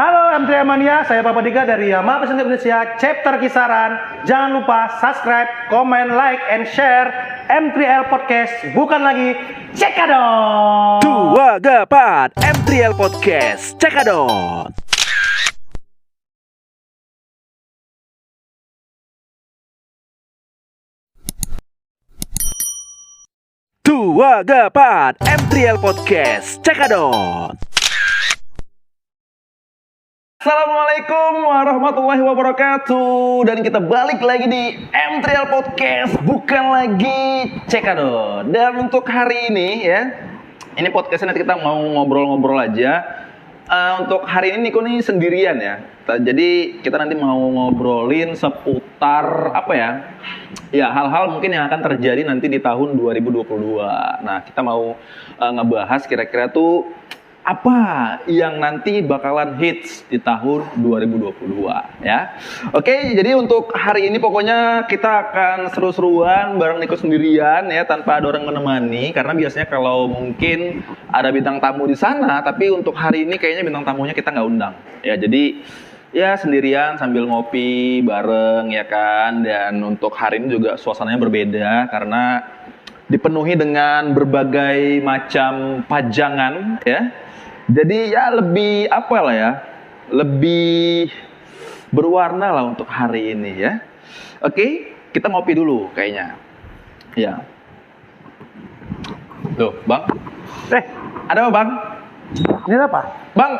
Halo M3L Mania, saya Papa Dika dari Yamaha Pesan Indonesia, chapter Kisaran. Jangan lupa subscribe, comment, like, and share M3L Podcast. Bukan lagi Cekadot. 2 M3L Podcast Cekadot. M3L Podcast Cekadot. Assalamualaikum warahmatullahi wabarakatuh. Dan kita balik lagi di M3L Podcast, bukan lagi Cekadot. Dan untuk hari ini ya, ini podcastnya nanti kita mau ngobrol-ngobrol aja. Untuk hari ini Niko nih sendirian ya. Jadi kita nanti mau ngobrolin seputar apa ya? Ya, hal-hal mungkin yang akan terjadi nanti di tahun 2022. Nah, kita mau ngebahas kira-kira tuh apa yang nanti bakalan hits di tahun 2022 ya. Oke, jadi untuk hari ini pokoknya kita akan seru-seruan bareng Niko sendirian ya, tanpa ada orang menemani, karena biasanya kalau mungkin ada bintang tamu di sana, tapi untuk hari ini kayaknya bintang tamunya kita nggak undang ya. Jadi ya sendirian sambil ngopi bareng ya kan. Dan untuk hari ini juga suasananya berbeda karena dipenuhi dengan berbagai macam pajangan ya. Jadi ya lebih apa lah ya, lebih berwarna lah untuk hari ini ya. Oke, kita ngopi dulu kayaknya. Ya. Tuh, Bang. Ada apa, Bang? Ini apa? Bang,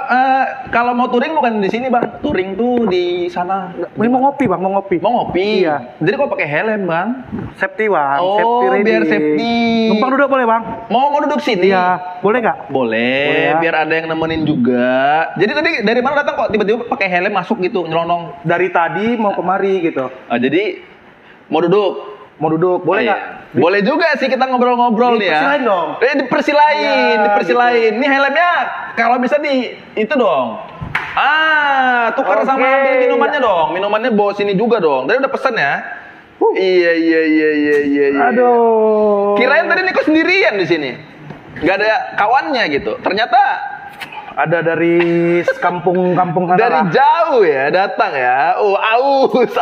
kalau mau touring bukan di sini, Bang. Touring tuh di sana. Ini mau ngopi, Bang, mau ngopi. Mau ngopi? Iya. Jadi kok pakai helm, Bang? Safety, Bang. Oh, Safety ready. biar safety. Numpang duduk boleh, Bang? Mau duduk sini? Iya. Boleh nggak? Boleh, ya. Biar ada yang nemenin juga. Jadi tadi dari mana datang kok tiba-tiba pakai helm masuk gitu, nyelonong? Dari tadi mau kemari gitu. Jadi mau duduk? Mau duduk, boleh nggak? Boleh juga sih kita ngobrol-ngobrol nih ya. Dipersilain dong. Dipersilain, Ya, dipersilain. Ini helmnya kalau bisa di itu dong. Tukar sama Oke, ambil minumannya iya. dong. Minumannya bawa sini juga dong. Tadi udah pesen ya. Iya. Aduh. Kirain tadi Niko sendirian di sini. Gak ada kawannya gitu. Ternyata ada dari kampung-kampung sana dari lah. jauh ya datang ya. Aus.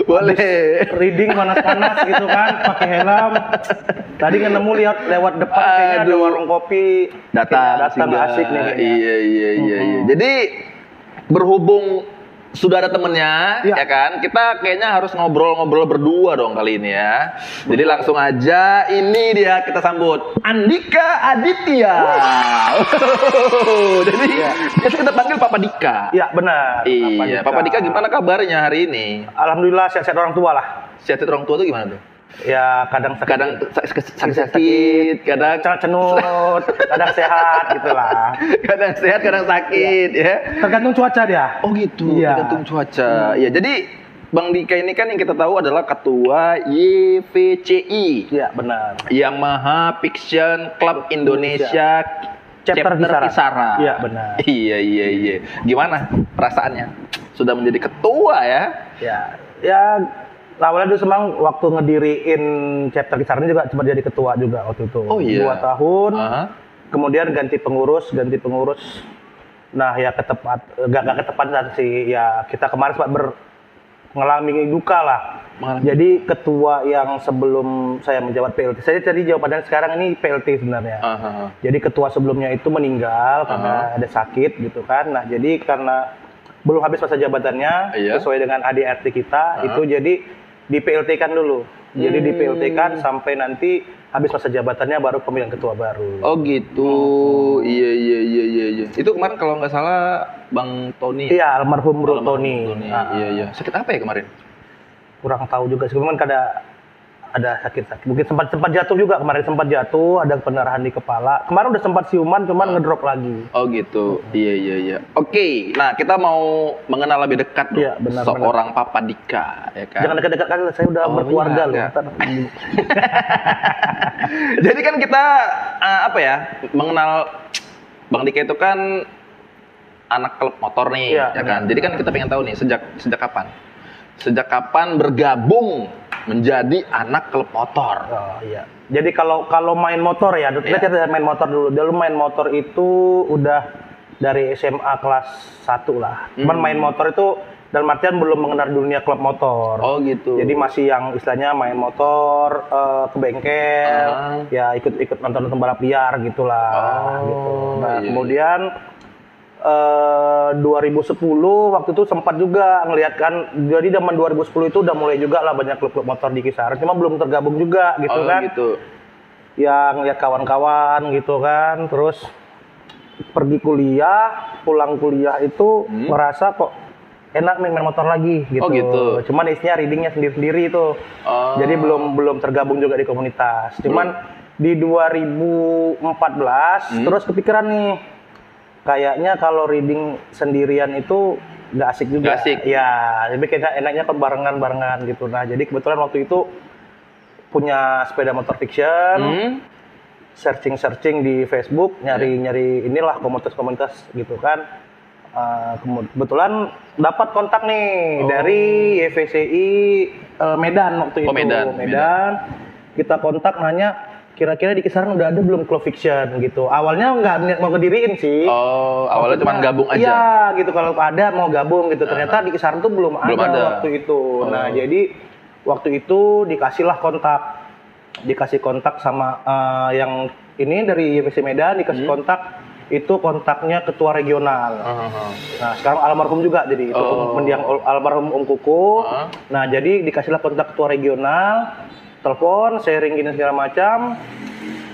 Boleh. Reading panas-panas gitu kan, pakai helm. Tadi nemu lihat lewat depan kayaknya ada warung kopi. Datang asik nih kayaknya. Iya. Jadi berhubung sudah ada temennya, Iya. ya kan? Kita kayaknya harus ngobrol-ngobrol berdua dong kali ini ya. Jadi langsung aja, ini dia kita sambut Andika Aditya. Jadi biasa kita panggil Papa Dika. Iya, benar. Iya, Papa Dika gimana kabarnya hari ini? Alhamdulillah sehat-sehat orang tua lah. Sehat orang tua tuh gimana tuh? Ya kadang sakit, kadang cenut, kadang sehat gitulah. kadang sehat, kadang sakit ya. Tergantung cuaca dia. Oh gitu, Iya. tergantung cuaca. Ya, jadi Bang Dika ini kan yang kita tahu adalah ketua YVCI. Iya, benar. Yamaha Fiction Club Indonesia Chapter Kisaran. Iya, benar. Iya. Gimana perasaannya? Sudah menjadi ketua ya? Ya awalnya dulu semang waktu ngediriin chapter Kisaran juga cuma jadi ketua juga waktu itu. Oh iya. 2 tahun. Kemudian ganti pengurus. Nah, ya gak ketepatan sih. Ya kita kemarin sempat mengalami duka lah. Jadi ketua yang sebelum saya menjabat PLT, saya tadi jawabannya sekarang ini PLT sebenarnya. Jadi ketua sebelumnya itu meninggal karena ada sakit gitu kan. Nah, jadi karena belum habis masa jabatannya, sesuai dengan ADRT kita, itu jadi di PLT-kan dulu. Jadi di PLT-kan sampai nanti habis masa jabatannya baru pemilihan ketua baru. Oh gitu. Iya. Itu kemarin kalau nggak salah Bang Tony. Iya, almarhum Bro Tony. Iya. Sakit apa ya kemarin? Kurang tahu juga sih, cuman ada sakit-sakit. Mungkin sempat jatuh juga kemarin, ada pendarahan di kepala. Kemarin udah sempat siuman, cuman ngedrop lagi. Oh gitu. Iya. Oke, nah kita mau mengenal lebih dekat dong. Iya, benar. Seorang Papa Dika, ya kan? Jangan dekat-dekat kan, saya udah berkeluarga loh. iya. Jadi kan kita mengenal Bang Dika itu kan anak klub motor nih, ya kan? Jadi kan kita pengen tahu nih sejak kapan? Sejak kapan bergabung menjadi anak klub motor? Oh iya. Jadi kalau main motor ya, kita cerita main motor dulu. Dulu main motor itu udah dari SMA kelas 1 lah. Cuman main motor itu dalam artian belum mengenal dunia klub motor. Oh gitu. Jadi masih yang istilahnya main motor ke bengkel, ya ikut nonton balap liar gitulah. Gitu. Nah kemudian 2010 waktu itu sempat juga ngelihat kan, jadi zaman 2010 itu udah mulai juga lah banyak klub-klub motor di Kisaran, cuma belum tergabung juga gitu kan. Gitu. Ya ngelihat kawan-kawan gitu kan, terus pergi kuliah, pulang kuliah itu merasa kok enak nih main motor lagi gitu. Oh gitu. Cuman isinya readingnya sendiri-sendiri itu. Jadi belum tergabung juga di komunitas. Cuman di 2014 terus kepikiran nih, kayaknya kalau reading sendirian itu nggak asik juga. Nggak asik. Ya, jadi kayak enaknya barengan gitu. Nah, jadi kebetulan waktu itu punya sepeda motor fiction. Searching di Facebook, nyari inilah komunitas gitu kan. Kebetulan dapat kontak nih dari YVCI Medan waktu itu. Medan. Kita kontak nanya kira-kira di Kisaran udah ada belum klub fiction gitu. Awalnya nggak niat mau ngediriin sih. Awalnya cuma gabung aja. Iya gitu, kalau ada mau gabung gitu. Ternyata di Kisaran tuh belum ada waktu itu. Nah jadi waktu itu dikasih kontak sama yang ini dari YVC Medan, dikasih kontak. Itu kontaknya ketua regional. Nah sekarang almarhum juga, jadi itu mendiang almarhum Om Kuku. Nah jadi dikasihlah kontak ketua regional, telepon, sharing gini segala macam.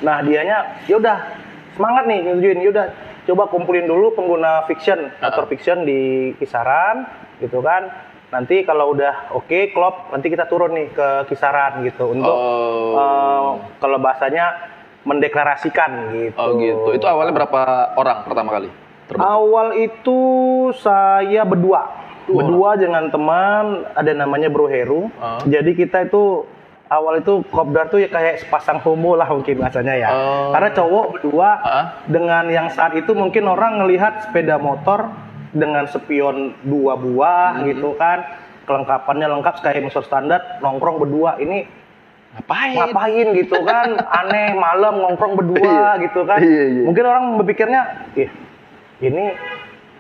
Nah dianya, yaudah semangat nih ngejuin, yaudah coba kumpulin dulu pengguna fiction, motor fiction di Kisaran, gitu kan. Nanti kalau udah oke, klop, nanti kita turun nih ke Kisaran gitu untuk kalau bahasanya mendeklarasikan gitu. Oh gitu. Itu awalnya berapa orang pertama kali? Awal itu saya berdua dengan teman, ada namanya Bro Heru. Jadi kita itu awal itu kopdar tuh ya kayak sepasang homo lah mungkin bahasanya ya. Karena cowok berdua dengan yang saat itu mungkin orang ngelihat sepeda motor dengan spion 2 buah gitu kan. Kelengkapannya lengkap kayak motor standar, nongkrong berdua ini ngapain gitu kan, aneh, malam nongkrong berdua gitu kan. Mungkin orang berpikirnya ini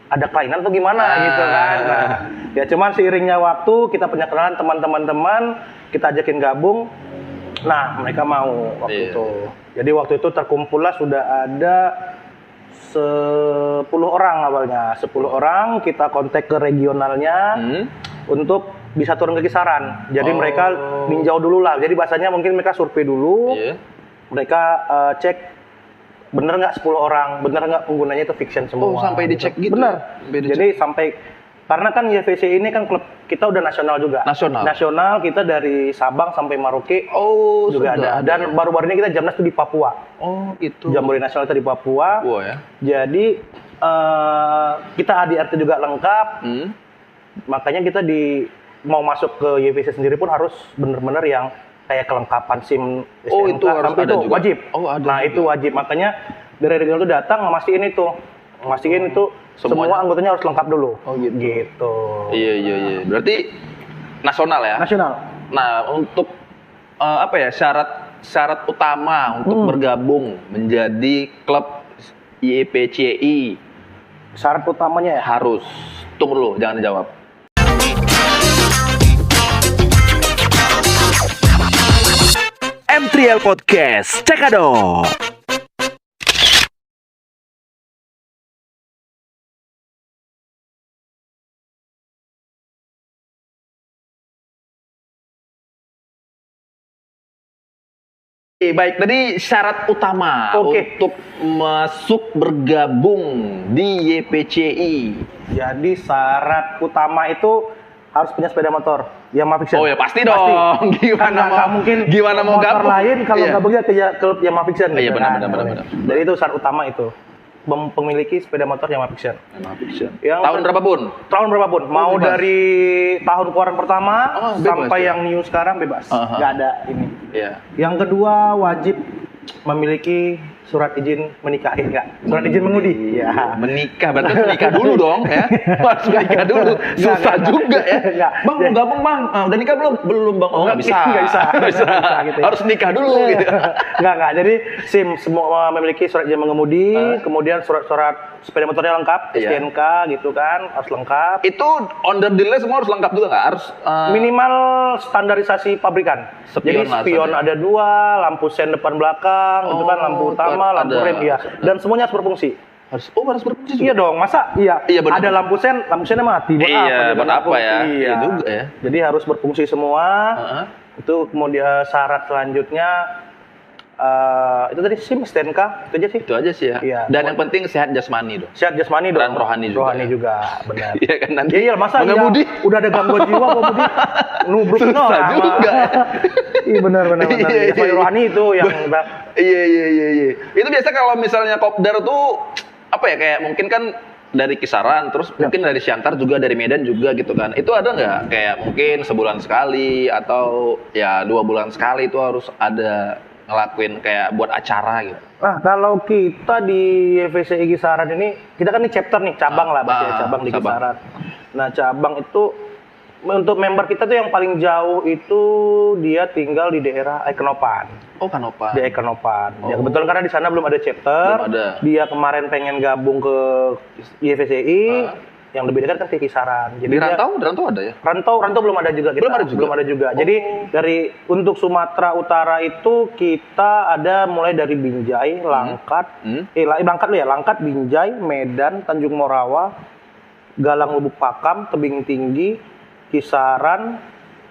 ada kelainan atau gimana gitu kan. Nah, ya cuman seiringnya waktu kita punya kenalan teman-teman, kita ajakin gabung. Nah mereka mau waktu itu. Jadi waktu itu terkumpullah sudah ada 10 orang awalnya. 10 orang kita kontak ke regionalnya untuk bisa turun ke Kisaran. Jadi mereka ninjau dulu lah. Jadi bahasanya mungkin mereka survei dulu. Mereka cek bener nggak 10 orang, bener nggak penggunanya itu fiction semua. Sampai dicek gitu. Bener. Jadi sampai, karena kan YVC ini kan klub kita udah nasional juga. Nasional kita dari Sabang sampai Merauke. Juga ada. Dan baru-baru ini kita Jamnas itu di Papua. Itu. Jamboree nasional itu di Papua. Ya. Jadi kita ADRT juga lengkap. Makanya kita mau masuk ke YVC sendiri pun harus benar-benar yang kayak kelengkapan SIM. Itu harus ada juga. Wajib. Ada itu wajib. Makanya dari regional itu datang mastiin itu semua anggotanya harus lengkap dulu. Gitu. Iya. Berarti nasional ya? Nasional. Nah, untuk syarat utama untuk bergabung menjadi klub YPCI, syarat utamanya ya? Harus. Tunggu dulu, jangan dijawab. M3L Podcast, cekadot. Baik, tadi syarat utama untuk masuk bergabung di YPCI. Jadi syarat utama itu harus punya sepeda motor Yamaha Fiction. Oh ya pasti dong. Gimana mau motor gabung? lain kalau gabungnya ke klub Yamaha Fiction. Iya gitu benar. Jadi itu syarat utama itu. Memiliki sepeda motor Yamaha Fiction. Tahun berapapun. Mau dari tahun keluaran pertama sampai yang new sekarang bebas. Nggak ada ini. Iya. Yang kedua wajib memiliki surat izin menikahi enggak? Surat izin mengemudi. Ya. Menikah, berarti harus menikah dulu dong ya. Harus menikah dulu. Susah juga ya. Enggak. Bang, mau gabung bang? Udah nikah belum? Belum bang. Oh nggak bisa. Nggak bisa. Nggak bisa. Nggak bisa gitu ya. Harus nikah dulu gitu. Enggak. Jadi SIM semua memiliki surat izin mengemudi, kemudian surat-surat sepeda motornya lengkap, Iya. STNK gitu kan, harus lengkap. Itu under deal semua harus lengkap juga nggak? Harus Minimal standarisasi pabrikan. Spion Jadi lah, spion saja. ada 2, lampu sen depan belakang, gitu kan, lampu utama, lampu ada. rem, ya. Dan semuanya harus berfungsi. harus berfungsi juga. Iya dong, masa iya, Iya, benar. ada lampu sennya mati buat Iya, apa? buat apa ya? Iya juga ya. Jadi harus berfungsi semua. Heeh. Itu kemudian syarat selanjutnya itu tadi SIM, STNK, itu aja sih. Itu aja sih ya. Iya. Dan yang penting sehat jasmani dong. Sehat jasmani dong. Dan rohani juga ya. juga, benar. Iya kan nanti. Iya, masa mengemudi. iya, udah ada gangguan jiwa pengemudi nubruk Susah juga. Iya benar. Iya, Iya, rohani itu yang Iya. Itu biasa kalau misalnya kopdar tuh apa ya kayak mungkin kan dari kisaran terus mungkin dari Siantar juga dari Medan juga gitu kan. Itu ada nggak kayak mungkin sebulan sekali atau ya 2 bulan sekali itu harus ada ngelakuin kayak buat acara gitu. Nah, kalau kita di YVCI Kisaran ini, kita kan ini chapter nih, cabang lah bahasanya, cabang di cabang. Kisaran. Nah, cabang itu untuk member kita tuh yang paling jauh itu dia tinggal di daerah Aikenopan. Oh, Kanopan. Di Aikenopan. Ya Oh. kebetulan karena di sana belum ada chapter. Belum ada. Dia kemarin pengen gabung ke YVCI. Yang lebih dekat kan ke Kisaran. Jadi Di dia- Rantau ada ya? Rantau belum ada juga kita. Belum ada juga? Jadi dari untuk Sumatera Utara itu kita ada mulai dari Binjai, Langkat, Langkat lu ya, Langkat, Binjai, Medan, Tanjung Morawa, Galang Lubuk Pakam, Tebing Tinggi, Kisaran,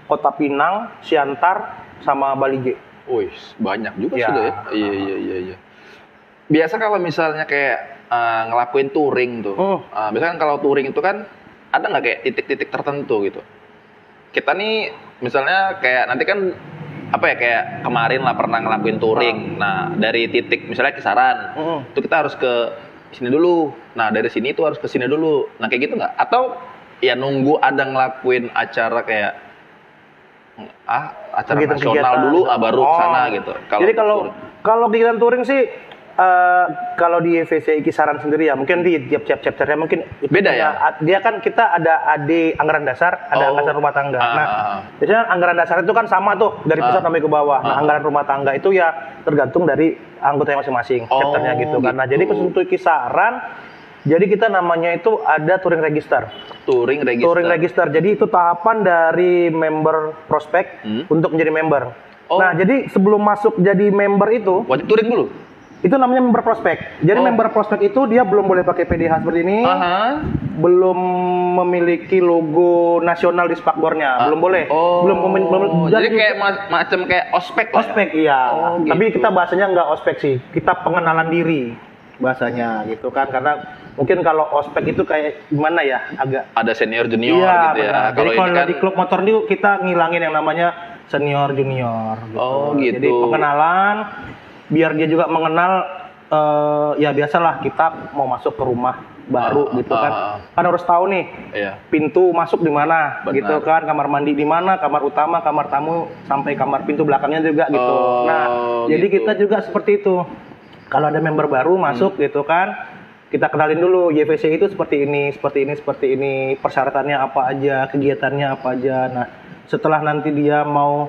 Kota Pinang, Siantar, sama Balige. Wih, banyak juga Ya. sudah ya. Iya. Biasa kalau misalnya kayak ngelakuin touring tuh. Biasanya kan kalau touring itu kan ada nggak kayak titik-titik tertentu gitu. Kita nih misalnya kayak nanti kan apa ya kayak kemarin lah pernah ngelakuin touring. Nah, dari titik misalnya Kisaran. Itu kita harus ke sini dulu. Nah, dari sini itu harus ke sini dulu. Nah, kayak gitu nggak? Atau ya nunggu ada ngelakuin acara kayak acara nasional Kegiatan. dulu baru ke sana gitu. Jadi touring. kalau kegiatan touring sih kalau di YVCI Kisaran sendiri ya mungkin di tiap chapternya mungkin Beda ya? Dia kan kita ada AD anggaran dasar, ada anggaran rumah tangga. Nah, biasanya anggaran dasar itu kan sama tuh dari pusat sampai ke bawah. Nah, anggaran rumah tangga itu ya tergantung dari anggotanya masing-masing, chapternya gitu kan. Nah, jadi untuk Kisaran jadi kita namanya itu ada touring register. Touring register. Touring register. Jadi itu tahapan dari member prospek untuk menjadi member. Nah, jadi sebelum masuk jadi member itu, Wajib touring dulu. itu namanya member prospek. Jadi member prospek itu dia belum boleh pakai PDH seperti ini, belum memiliki logo nasional di spakbornya, belum boleh. Belum Jadi kayak macam kayak ospek lah. ospek iya. gitu. Tapi kita bahasanya nggak ospek sih, kita pengenalan diri bahasanya gitu kan, karena mungkin kalau ospek itu kayak gimana ya, agak Ada senior junior iya, gitu ya. benar. Jadi Kalau kalau ini kan di klub motor itu kita ngilangin yang namanya senior junior gitu. Oh, gitu. Jadi pengenalan biar dia juga mengenal ya biasalah kita mau masuk ke rumah baru gitu kan. Kan harus tahu nih iya. pintu masuk di mana Benar. gitu kan, kamar mandi di mana, kamar utama, kamar tamu sampai kamar pintu belakangnya juga gitu. Nah, jadi gitu. kita juga seperti itu. Kalau ada member baru masuk gitu kan, kita kenalin dulu YVC itu seperti ini, persyaratannya apa aja, kegiatannya apa aja. Nah, setelah nanti dia mau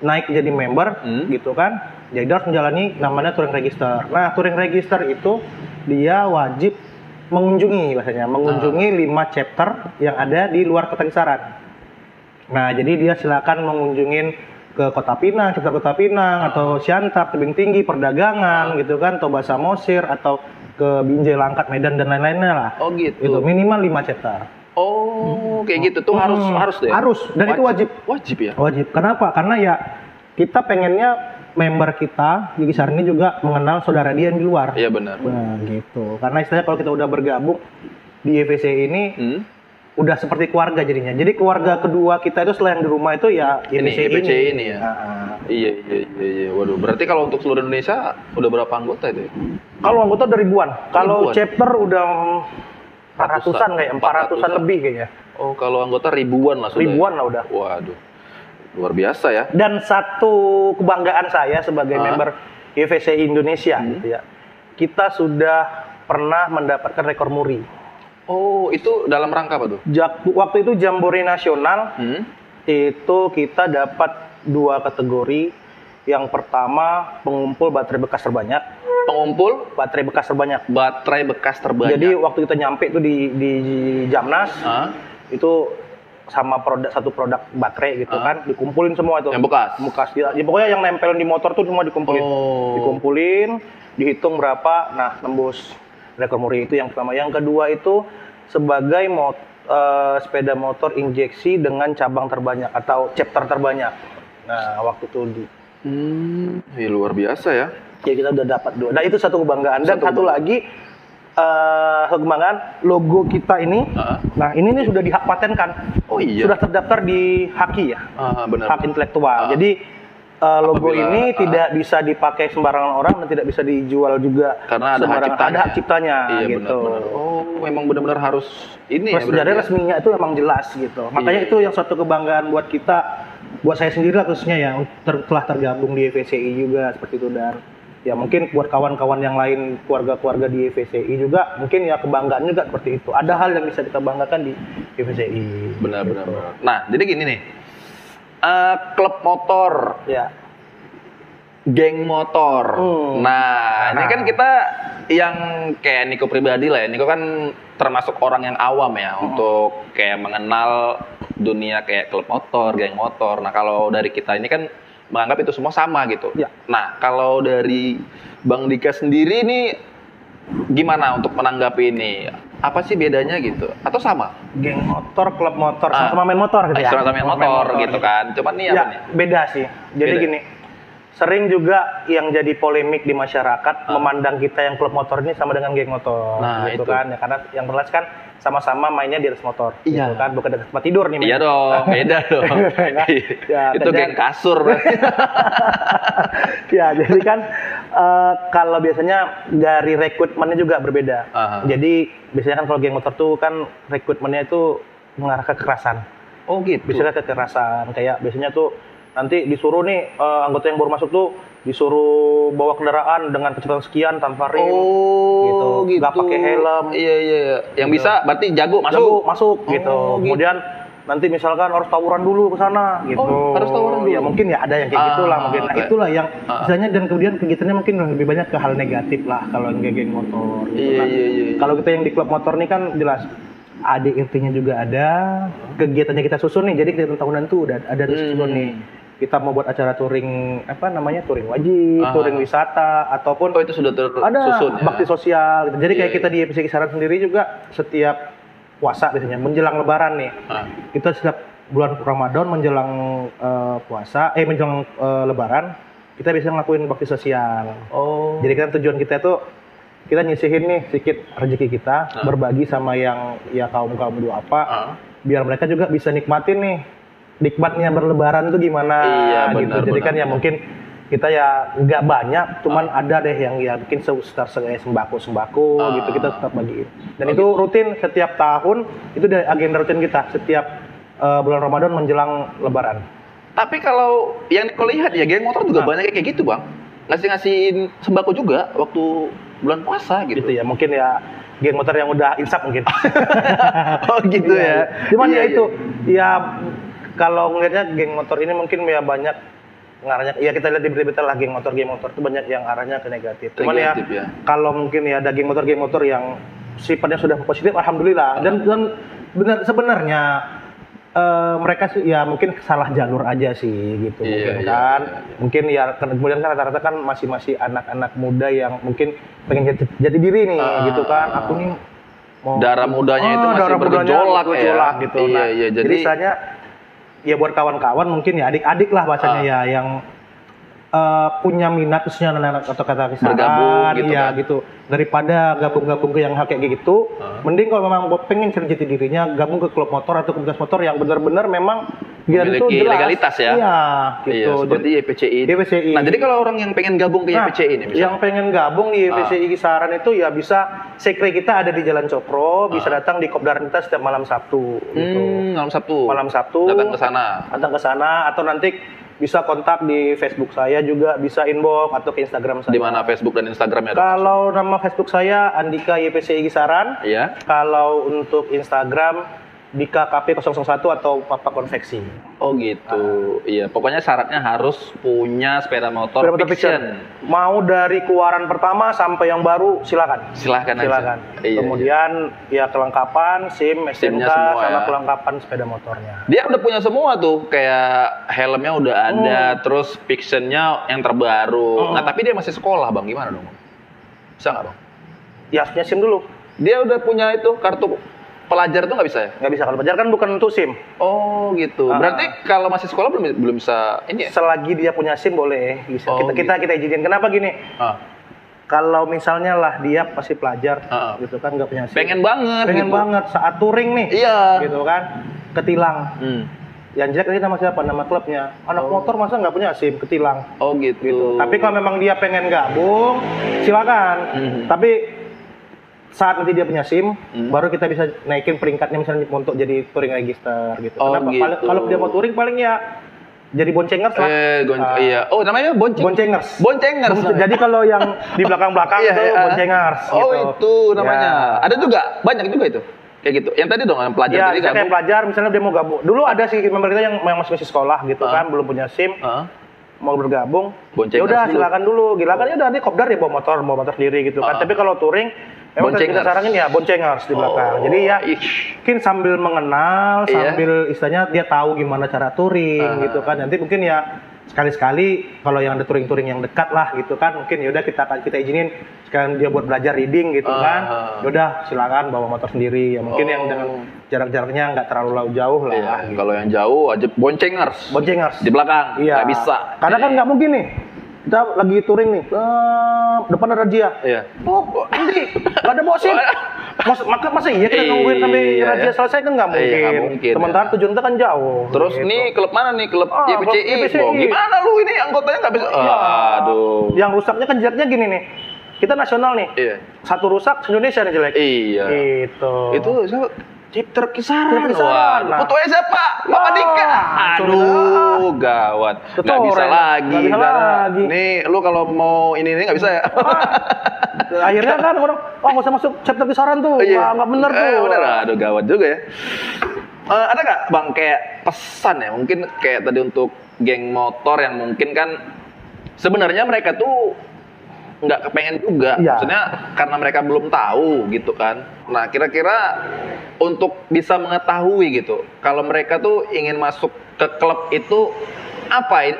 naik jadi member gitu kan, jadi dia harus menjalani namanya touring register. Nah, touring register itu dia wajib mengunjungi bahasanya, mengunjungi 5 chapter yang ada di luar Kota Kisaran. Nah, jadi dia silakan mengunjungin ke Kota Pinang, chapter Kota Pinang, atau Siantar, Tebing Tinggi, Perdagangan gitu kan, Toba Samosir, atau ke Binjai, Langkat, Medan dan lain-lainnya lah. Oh gitu. Itu minimal 5 chapter. Oh, kayak gitu tuh harus deh. Harus, dan itu wajib. Wajib ya. Wajib. Kenapa? Karena ya kita pengennya member kita di Kisaran ini juga mengenal saudara dia yang di luar. Iya benar. Nah, gitu. Karena istilahnya kalau kita udah bergabung di YVC ini udah seperti keluarga jadinya. Jadi keluarga kedua kita itu selain di rumah itu ya YVC ini ya. Iya. Waduh, berarti kalau untuk seluruh Indonesia udah berapa anggota itu? Kalau anggota udah ribuan. Kalau Ribuan? chapter udah 400-an kayak, 400-an lebih kayaknya. Oh, kalau anggota ribuan lah sudah. Ribuan lah udah. Waduh. Luar biasa ya. Dan satu kebanggaan saya sebagai member YVCI Indonesia gitu ya. Kita sudah pernah mendapatkan rekor muri. Oh, itu dalam rangka apa tuh? Waktu itu Jambore Nasional itu kita dapat 2 kategori. Yang pertama pengumpul baterai bekas terbanyak. Pengumpul Baterai bekas terbanyak. baterai bekas terbanyak. Jadi waktu kita nyampe itu di Jamnas itu sama satu produk baterai gitu kan, dikumpulin semua itu. Yang bekas. Ya, pokoknya yang nempel di motor tuh semua dikumpulin. Dikumpulin, dihitung berapa, nah tembus rekor muri itu yang pertama. Yang kedua itu sebagai sepeda motor injeksi dengan cabang terbanyak atau chapter terbanyak. Nah, waktu itu Ya luar biasa ya. ya kita udah dapat 2. Nah, itu satu kebanggaan. Dan satu lagi kebanggaan logo kita ini. Nah, ini nih sudah dihak patenkan. Oh iya. Sudah terdaftar di HAKI ya. Benar. Hak intelektual. Jadi logo ini tidak bisa dipakai sembarangan orang dan tidak bisa dijual juga karena ada hak sembarangan. ciptanya. Ada hak ciptanya gitu. Benar. Oh, memang benar-benar harus ini ya. Sebenarnya resminya itu emang jelas gitu. Makanya itu yang suatu kebanggaan buat kita, buat saya sendiri lah khususnya ya, telah tergabung di YVCI juga seperti itu. Dan ya mungkin buat kawan-kawan yang lain, keluarga-keluarga di YVCI juga mungkin ya kebanggaan juga seperti itu. Ada hal yang bisa kita banggakan di YVCI. Benar. Nah, jadi gini nih. Klub motor, Ya. geng motor. Nah, ini kan kita yang kayak Niko pribadi lah ya. Niko kan termasuk orang yang awam ya untuk kayak mengenal dunia kayak klub motor, geng motor. Nah, kalau dari kita ini kan menganggap itu semua sama gitu. Ya. Nah, kalau dari Bang Dika sendiri nih gimana untuk menanggapi ini? Apa sih bedanya gitu? Atau sama? Geng motor, klub motor, sama main motor gitu ya. Sama main motor gitu kan. Cuman nih apa nih? Beda sih. Jadi Beda. gini, sering juga yang jadi polemik di masyarakat memandang kita yang klub motor ini sama dengan geng motor, Nah, gitu itu. kan? Ya karena yang jelas kan sama-sama mainnya di atas motor, Iya. gitu kan? Bukan di tempat tidur nih. Iya dong, beda dong. Ya, Itu geng kasur. Ya, jadi kan kalau biasanya dari rekrutmennya juga berbeda. Jadi biasanya kan kalau geng motor tuh kan rekrutmennya itu mengarah ke kekerasan. Oh gitu. Biasanya kekerasan, kayak biasanya tuh nanti disuruh nih anggota yang baru masuk tuh disuruh bawa kendaraan dengan kecepatan sekian tanpa rem, gitu, nggak pakai helm. Iya. Yang bisa berarti jago masuk. Gitu. Kemudian nanti misalkan harus tawuran dulu ke sana, gitu. Harus tawuran dulu. Ya mungkin ya ada yang kayak gitulah mungkin. Nah, Oke. itulah yang misalnya dan kemudian kegiatannya mungkin lebih banyak ke hal negatif lah kalau yang geng motor. Gitu. Iya. Kalau kita yang di klub motor nih kan jelas ADRT-nya juga ada, kegiatannya kita susun nih. Jadi kegiatan tahunan tuh udah ada disusun nih. Kita mau buat acara touring touring wajib, touring wisata ataupun itu sudah ada tersusun ya. bakti sosial gitu. Jadi kayak kita di YVCI Kisaran sendiri juga setiap puasa biasanya menjelang lebaran nih. Kita setiap bulan Ramadan menjelang menjelang lebaran kita bisa ngelakuin bakti sosial. Jadi kan tujuan kita tuh kita nyisihin nih sedikit rezeki kita, berbagi sama yang ya kaum-kaum duafa, biar mereka juga bisa nikmatin nih nikmatnya berlebaran tuh gimana gitu. Jadi kan ya mungkin kita ya nggak banyak, cuman ada deh yang ya mungkin sembako gitu kita tetap bagiin. Dan itu rutin setiap tahun, itu dari agenda rutin kita setiap bulan Ramadan menjelang lebaran. Tapi kalau yang kau lihat ya geng motor juga banyak kayak gitu bang, ngasihin sembako juga waktu bulan puasa gitu. Gitu ya mungkin ya geng motor yang udah insaf mungkin. Oh gitu ya. Cuman ya itu ya kalau ngelihatnya geng motor ini mungkin ya banyak ngarahnya, ya kita lihat di berita lah geng motor itu banyak yang arahnya ke negatif. Cuman ya kalau mungkin ya ada geng motor yang sifatnya sudah positif, alhamdulillah. Dan benar sebenarnya mereka sih ya mungkin salah jalur aja sih gitu mungkin ya kemudian kan rata-rata kan masih anak-anak muda yang mungkin pengen jadi diri nih gitu kan. Aku nih mau darah mudanya itu masih bergejolak ya. Gitu. Jadi misalnya ya buat kawan-kawan mungkin ya adik-adik lah bahasanya ya yang punya minat khususnya anak-anak atau kata kisaran gitu ya kan. gitu, daripada gabung ke yang hal kayak gitu mending kalau memang pengen cari jati dirinya gabung ke klub motor atau komunitas motor yang benar-benar memang biar itu memiliki jelas legalitas ya. Iya gitu. Seperti YVCI. YVCI. Nah jadi kalau orang yang pengen gabung ke YVCI ini misalnya, yang pengen gabung di YVCI Kisaran itu ya bisa, sekre kita ada di Jalan Cokro, bisa datang di Kopdaran kita setiap malam Sabtu gitu. Malam Sabtu Datang ke sana atau nanti bisa kontak di Facebook saya juga, bisa inbox atau ke Instagram saya. Di mana Facebook dan Instagramnya? Kalau nama Facebook saya Andika YPCI Gisaran. Iya. Kalau untuk Instagram Dika KP 001 atau Papa Konveksi. Oh gitu. Iya, pokoknya syaratnya harus punya sepeda motor fiction. Mau dari keluaran pertama sampai yang baru silakan. Silahkan aja. Silakan. Iya, Kemudian ya kelengkapan SIM, STNK SIM-nya semua sama ya. kelengkapan sepeda motornya. Dia udah punya semua tuh, kayak helmnya udah ada, terus fictionnya yang terbaru. Nah tapi dia masih sekolah bang, gimana dong? Bisa nggak bang? Ya harusnya SIM dulu. Dia udah punya itu kartu pelajar tuh nggak bisa ya? Nggak bisa, kalau pelajar kan bukan untuk SIM. Oh gitu. Berarti kalau masih sekolah belum bisa ini ya? Selagi dia punya SIM boleh. Bisa. Oh, kita izinin. Kenapa gini? Ah. Kalau misalnya lah dia pasti pelajar, gitu kan nggak punya SIM. Pengen banget. Pengen gitu. banget saat touring nih. Iya. Gitu kan, ketilang. Yang jelek tadi nama siapa? Nama klubnya. Anak motor masa nggak punya SIM, ketilang. Oh gitu. Tapi kalau memang dia pengen gabung, silakan. Tapi saat nanti dia punya SIM, baru kita bisa naikin peringkatnya misalnya untuk jadi touring register gitu. Oh, Kenapa? gitu. Kalau dia mau touring paling ya jadi boncengers lah. Iya. Oh namanya Boncengers. Boncengers. Jadi kalau yang di belakang-belakang Iya, itu iya. boncengers Oh gitu. itu namanya. Ya. Ada juga, banyak juga itu. Kayak gitu. Yang tadi dong yang pelajar Ya, tadi kayak pelajar misalnya dia mau gabung. Dulu ada sih member kita yang masih sekolah gitu kan, belum punya SIM. Mau bergabung, Boncengers ya udah dulu. silakan dulu. Gila kan ya udah nanti kopdar ya bawa motor sendiri gitu kan. Tapi kalau touring memang kita Boncengers. saranin ya boncengers di belakang. Jadi ya mungkin sambil mengenal, Iya. sambil istilahnya dia tahu gimana cara touring gitu kan. Nanti mungkin ya sekali-sekali kalau yang ada touring-touring yang dekat lah gitu kan, mungkin ya udah kita izinin sekarang dia buat belajar reading gitu kan. Ya udah silakan bawa motor sendiri. Ya mungkin yang dengan jarak-jaraknya nggak terlalu jauh lah. Iya, Gitu. kalau yang jauh aja boncengers. Boncengers. Di belakang. Iya. Nggak bisa. Karena kan nggak mungkin nih. Kita lagi touring nih, depan ada Razia. Iya. Oh, nanti nggak ada bawa SIM. Masa iya kita nungguin sampai Iya, Razia ya. selesai kan nggak mungkin. Iya, nggak mungkin, Sementara ya. tujuan kita kan jauh. Terus gitu. nih klub mana nih? Klub YPCI. YPCI. Bang. Gimana lu ini anggotanya nggak bisa? Iya. Aduh. Yang rusaknya kan jeleknya gini nih. Kita nasional nih. Iya. Satu rusak Indonesia nih jelek. Iya. Itu siapa? Cipter Kisaran. Kisaran. Wah, ketuanya siapa? Bapak Dika. Aduh, gawat. Nggak bisa lagi. Nggak bisa lagi. Nih, lu kalau mau ini nggak bisa ya? Akhirnya kan orang, nggak usah masuk chapter Kisaran tuh. Iya. Nggak bener tuh. Bener, aduh gawat juga ya. Ada nggak bang kayak pesan ya? Mungkin kayak tadi untuk geng motor yang mungkin kan sebenarnya mereka tuh nggak kepengen juga, Iya. maksudnya karena mereka belum tahu gitu kan. Nah kira-kira untuk bisa mengetahui gitu, kalau mereka tuh ingin masuk ke klub itu apa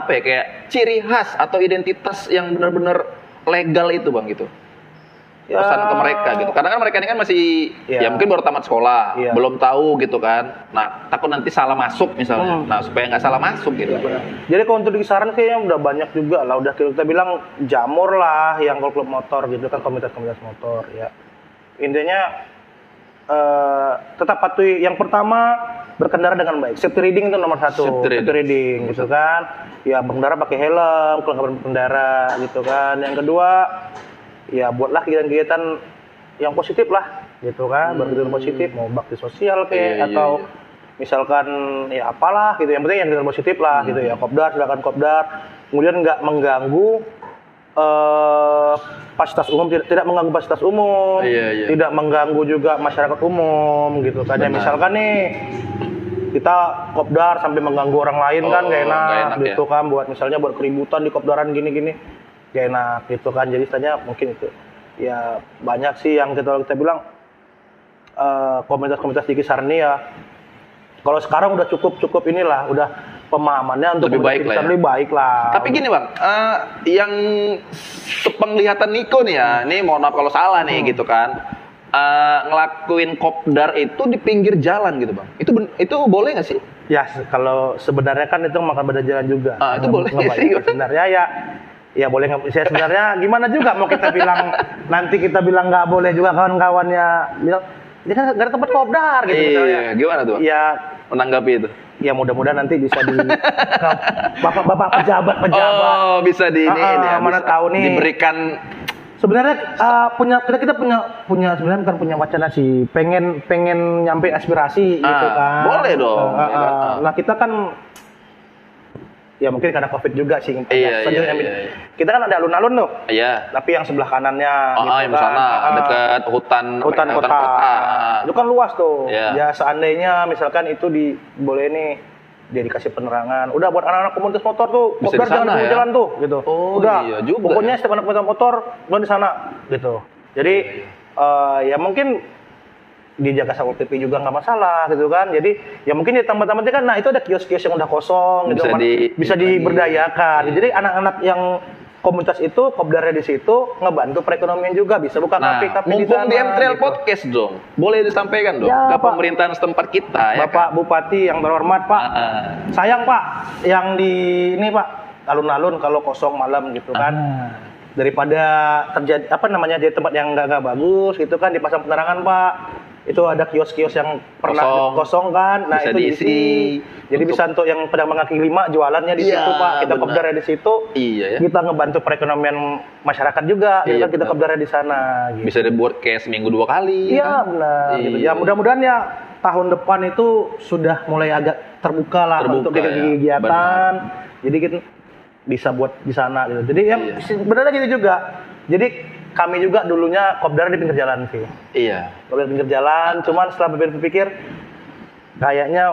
ya kayak ciri khas atau identitas yang benar-benar legal itu bang gitu. Ya. Pesan ke mereka gitu. Karena kan mereka ini kan masih ya mungkin baru tamat sekolah, belum tahu gitu kan. Nah, takut nanti salah masuk misalnya. Nah, supaya nggak salah masuk gitu. Jadi kalau untuk di Kisaran kayaknya udah banyak juga lah. Udah kita bilang jamur lah yang klub motor gitu kan, komunitas-komunitas motor ya. Intinya tetap patuhi. Yang pertama berkendara dengan baik. Safety riding itu nomor satu. Safety riding gitu kan. Ya berkendara pakai helm, kelengkapan berkendara gitu kan. Yang kedua ya buatlah kegiatan-kegiatan yang positif lah gitu kan, berkegiatan positif, mau bakti sosial kayak atau misalkan ya apalah gitu, yang penting yang kegiatan positif lah gitu ya. Kopdar silakan kopdar, kemudian nggak mengganggu fasilitas umum, tidak mengganggu fasilitas umum, tidak mengganggu juga masyarakat umum gitu kan. Ya misalkan nih kita kopdar sampai mengganggu orang lain kan nggak enak gitu kan, buat misalnya buat keributan di kopdaran gini-gini gak enak gitu kan. Jadi istilahnya mungkin itu ya banyak sih yang kita bilang komunitas-komunitas di Kisaran ini ya kalau sekarang udah cukup inilah, udah pemahamannya untuk lebih baik lah, lebih baik lah. Tapi gini bang, yang sepenglihatan Niko nih ya, ini mohon maaf kalau salah nih gitu kan, ngelakuin kopdar itu di pinggir jalan gitu bang, itu boleh nggak sih? Ya kalau sebenarnya kan itu makan badan jalan juga. Itu boleh sih sebenarnya ya boleh nggak? Saya sebenarnya gimana juga mau kita bilang nanti kita bilang nggak boleh juga, kawan-kawannya bilang ini kan nggak ada tempat kopdar gitu misalnya. Gimana tuh? Ya menanggapi itu. Ya mudah-mudahan nanti bisa di bapak-bapak pejabat. Oh bisa di ini ya. Mana tahu nih. Diberikan. Sebenarnya kita punya sebenarnya bukan punya wacana sih, pengen nyampe aspirasi gitu kan. Boleh dong. Nah kita kan ya mungkin karena Covid juga sih. Iya, Saja iya, yang- iya. Kita kan ada alun-alun tuh. Iya. Tapi yang sebelah kanannya Yang sana dekat hutan kota. Itu kan luas tuh. Iya. Ya seandainya misalkan itu boleh nih dia dikasih penerangan. Udah buat anak-anak komunitas motor tuh, Bisa kopdar di sana jangan di ya? jalan tuh gitu. Oh, Udah. iya juga Pokoknya ya. setiap anak komunitas motor lo di sana gitu. Jadi ya mungkin dijaga sama TV juga nggak masalah gitu kan. Jadi ya mungkin di tempat-tempatnya kan, nah itu ada kios-kios yang udah kosong gitu, bisa diberdayakan. Jadi anak-anak yang komunitas itu kopdarnya di situ ngebantu perekonomian juga, bisa buka kafe-kafe di mumpung sana. di MTRL gitu. Podcast dong, boleh disampaikan dong Ya, ke Pak. pemerintahan setempat kita ya Bapak kan? Bupati yang terhormat Pak, sayang Pak yang di ini Pak alun-alun kalau kosong malam gitu kan, daripada terjadi jadi tempat yang nggak bagus gitu kan, dipasang penerangan Pak. Itu ada kios-kios yang pernah kosong kan, nah Bisa itu diisi. jadi bisa untuk yang pedang kaki 5 jualannya di Iya, situ Pak, kita benar. kopdarnya di situ. Iya ya. Kita ngebantu perekonomian masyarakat juga, gitu Iya, kan, kita benar. kopdarnya di sana. Gitu. Bisa dibuat kayak seminggu 2 kali. Iya kan? benar. Gitu. Iya. Ya mudah-mudahan ya tahun depan itu sudah mulai agak terbuka lah untuk Terbuka, ya. kegiatan. Jadi kita bisa buat di sana gitu. Jadi ya Iya. sebenarnya gitu juga. Jadi kami juga dulunya kopdar di pinggir jalan sih. Iya. Kopdar di pinggir jalan, cuman setelah berpikir kayaknya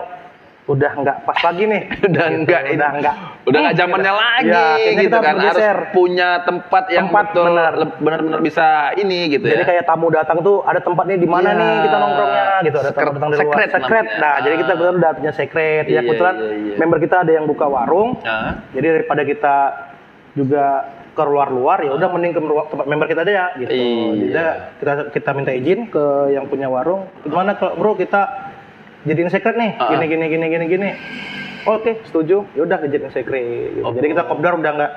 udah nggak pas lagi nih. Udah Gitu. enggak udah nggak zamannya lagi Ya, kayaknya gitu kita kan, harus bergeser. punya tempat yang betul benar-benar bisa ini gitu Jadi ya. kayak tamu datang tuh ada tempat nih di mana Iya. nih kita nongkrongnya gitu, ada tamu datang dari luar. Secret Secret. namanya. Nah, jadi kita kebetulan udah punya secret. Ya Iya, kebetulan iya. member kita ada yang buka warung. Nah, Jadi daripada kita juga ke luar-luar, ya udah mending ke tempat member kita aja ya gitu. Iya. Jadi kita minta izin ke yang punya warung. Gimana kalau bro kita jadiin secret nih? Gini. Oke, setuju. Ya udah jadiin secret. Gitu. Jadi kita kopdar udah nggak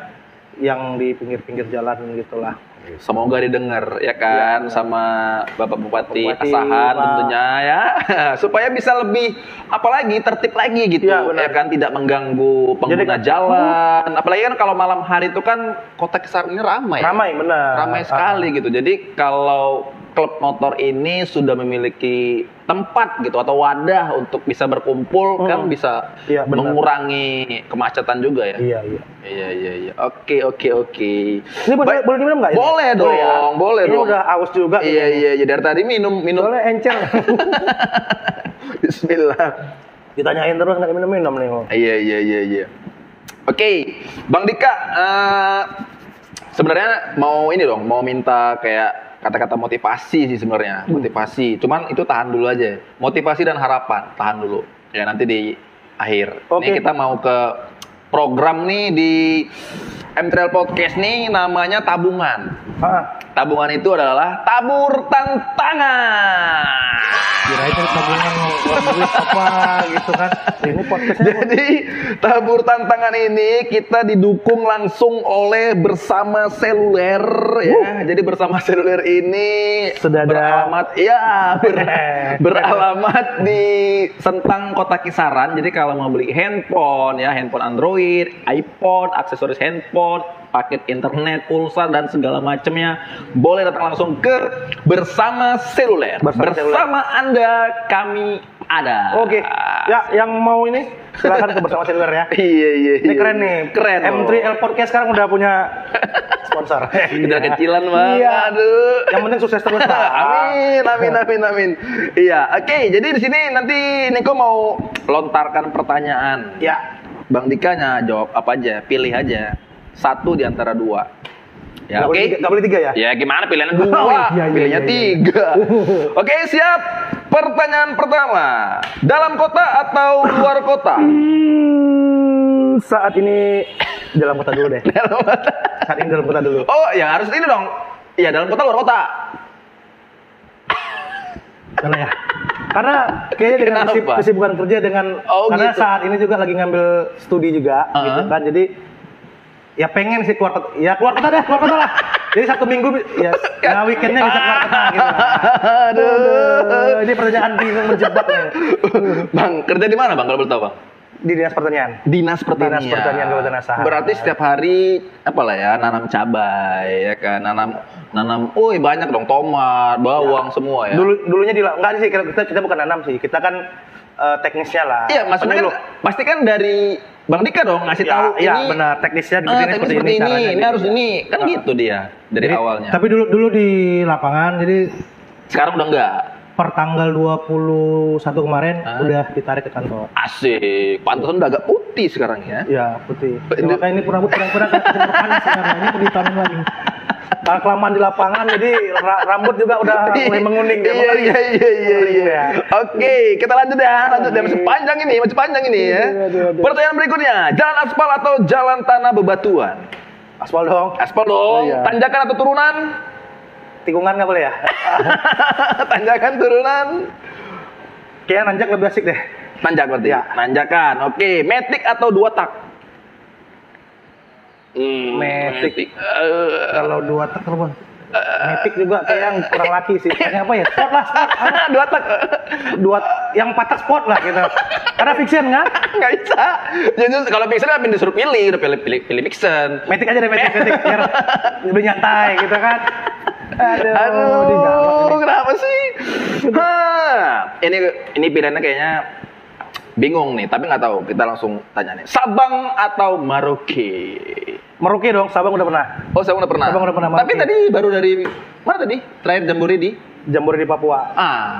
yang di pinggir-pinggir jalan gitulah. semoga didengar ya kan sama Bapak Bupati Bupati, Asahan Pak. tentunya ya supaya bisa lebih apalagi tertib lagi gitu Ya, benar. ya kan, tidak mengganggu pengguna Jadi, jalan, apalagi kan kalau malam hari itu kan Kota Kisaran ini ramai ya? Ramai benar. Ramai sekali gitu. Jadi kalau klub motor ini sudah memiliki tempat gitu atau wadah untuk bisa berkumpul kan bisa Iya, benar. mengurangi kemacetan juga ya. Iya. Iya. Oke. Ini boleh diminum nggak? ini? Boleh dong, boleh Ini dong. udah aus juga. Iya. Dari tadi minum. Soalnya encer. Bismillah. Ditanyain terus nggak minum-minum nih. Kok. Iya. Oke, Bang Dika, sebenarnya mau minta kayak kata-kata motivasi sih sebenarnya, motivasi. Cuman itu tahan dulu aja. Motivasi dan harapan tahan dulu. Ya nanti di akhir. Oke. Ini kita mau ke program nih di MTRL Podcast nih namanya tabungan. Tabungan itu adalah tabur tantangan. Kirain kan tabungan duit apa gitu kan. Ini podcastnya Jadi tabur tantangan ini kita didukung langsung oleh Bersama Seluler ya. Jadi Bersama Seluler ini Sudah ada- beralamat beralamat di Sentang Kota Kisaran. Jadi kalau mau beli handphone ya, handphone Android, iPhone, aksesoris handphone, paket internet, pulsa dan segala macamnya, boleh datang langsung ke Bersama Seluler. Bersama Anda kami ada. Oke. Ya, yang mau ini silakan ke Bersama Seluler ya. Iya. Ini keren nih. Keren loh. M3L Podcast sekarang udah punya sponsor. Udah kecilan bang. Iya. Aduh. Yang penting sukses terus lah. Amin. Iya. Oke. Jadi di sini nanti Niko mau lontarkan pertanyaan. Ya. Bang Dikanya jawab apa aja, pilih aja satu di antara dua. Ya, oke. Nggak boleh tiga ya? Ya gimana pilihannya dua? Oh, iya, Pilihnya iya. tiga. Oke, siap. Pertanyaan pertama. Dalam kota atau luar kota? Saat ini dalam kota dulu deh. Dalam kota. Saat ini dalam kota dulu. Oh, ya harus ini dong. Iya, dalam kota luar kota. Karena ya. Karena kayaknya dengan Kenapa? kesibukan kerja dengan karena gitu. saat ini juga lagi ngambil studi juga gitu kan. Jadi ya pengen sih keluar kota. Ya keluar kota lah. Jadi Sabtu Minggu ya weekendnya bisa keluar kota gitu. Aduh. Ini pertanyaan bingung menjebak nih. Bang, kerja di mana Bang kalau boleh tahu Bang? Di Dinas Pertanian. Dinas Pertanian. Dinas Pertanian Kabupaten Asahan. Berarti setiap hari apalah ya, nanam cabai ya kan, nanam banyak dong, tomat, bawang semua ya. Dulunya enggak sih kita bukan nanam sih. Kita kan teknisnya lah. Iya, maksudnya kan Penyuluh. pasti kan dari Bang Dika dong ngasih tahu Ya, ini. benar. Teknisnya Teknis seperti ini, caranya, ini gitu. harus ini. Kan gitu dia dari Jadi, awalnya. Tapi dulu di lapangan, jadi Sekarang udah enggak. per tanggal 21 kemarin udah ditarik ke kantor. Asik. Pantesan udah agak putih sekarang ya. Ya, putih. Makanya ini rambut kurang-kurang kejemur panas sekarang. Ini perlu ditarik lagi. Karena kelamaan di lapangan, jadi rambut juga udah mulai menguning. Dia Iya. Oke, kita lanjut ya. Lanjut ya. Masih panjang ini ya. Aduh. Pertanyaan berikutnya, jalan aspal atau jalan tanah bebatuan? Aspal dong. Aspal dong. Iya. Tanjakan atau turunan? Tikungan nggak boleh ya? Tanjakan turunan. Kayaknya nanjak lebih asik deh. Nanjak berarti. Ya. Nanjakan. Oke, matic atau 2 tak? Matic. Kalau 2 tak terbang. Matic juga kayak yang kurang laki sih. Kayaknya apa ya? Sport lah, sport. 2 tak. Yang 4 tak sport lah gitu. Karena fiction kan? Nggak bisa. Jadi kalau fiction apa disuruh pilih, udah pilih fiction. Matic aja deh, matic. Biar lebih nyantai gitu kan. Aduh, kenapa sih? Ini pilihannya kayaknya bingung nih, tapi nggak tahu. Kita langsung tanya nih. Sabang atau Merauke? Merauke dong, Sabang udah pernah. Oh, Sabang udah pernah. Sabang udah pernah, Tapi Merauke. tadi baru dari mana tadi? Terakhir Jambore di? Jambore di Papua.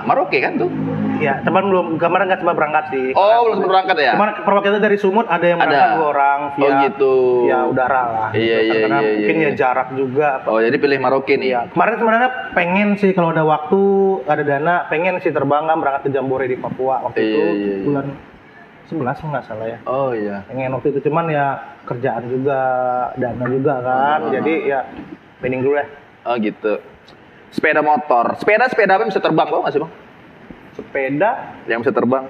Merauke kan tuh? Ya, teman belum, kemarin nggak sempat berangkat sih. Oh, belum sempat berangkat ya? Kemarin perwakilan dari Sumut ada yang berangkat Ada. 2 orang via, Oh, gitu. via udara lah. Iya, gitu. iya, Karena iya, mungkin iya. ya jarak juga. Oh, jadi pilih Merauke nih. Iya. Kemarin sebenarnya pengen sih kalau ada waktu, ada dana, pengen sih terbang kan berangkat ke Jambore di Papua waktu Iya, itu iya, iya. bulan 11 nggak salah ya. Oh iya. Pengen waktu itu cuman ya kerjaan juga, dana juga kan. Jadi ya pending dulu ya. Oh gitu. Sepeda motor. Sepeda apa yang bisa terbang, tau nggak sih bang? Sepeda, Yang bisa terbang.